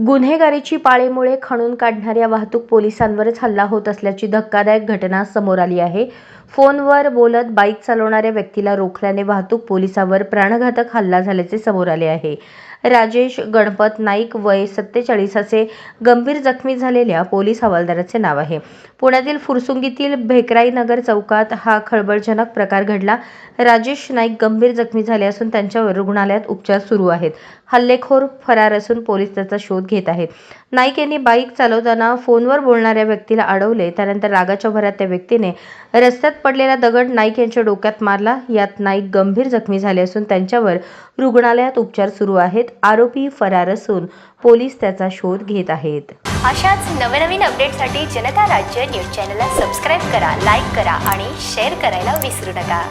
गुन्हेगारीची पाळेमुळे खणून काढणाऱ्या वाहतूक पोलिसांवरच हल्ला होत असल्याची धक्कादायक घटना समोर आली आहे। फोनवर बोलत बाईक चालवणाऱ्या व्यक्तीला रोखल्याने वाहतूक पोलिसावर प्राणघातक हल्ला झाल्याचे समोर आले आहे। राजेश गणपत नाईक वय 47 असे गंभीर जखमी झालेल्या पोलीस हवालदाराचे नाव आहे। पुण्यातील फुरसुंगीतील भेकराई नगर चौकात हा खळबळजनक प्रकार घडला। राजेश नाईक गंभीर जखमी झाले असून त्यांच्यावर रुग्णालयात उपचार सुरू आहेत। हल्लेखोर फरार असून पोलीस त्याचा शोध घेत आहेत। नाईक यांनी बाईक चालवताना फोनवर बोलणाऱ्या व्यक्तीला अडवले। त्यानंतर रागाच्या भरात त्या व्यक्तीने रस्त्यात पडलेला दगड नाईक यांच्या डोक्यात मारला। यात नाईक गंभीर जखमी झाले असून त्यांच्यावर रुग्णालयात उपचार सुरू आहेत। आरोपी फरार असून पोलीस त्याचा शोध घेत आहेत। अशाच नवनवीन अपडेटसाठी जनता राज्य न्यूज चॅनलला सबस्क्राइब करा, लाईक करा आणि शेअर करायला विसरू नका।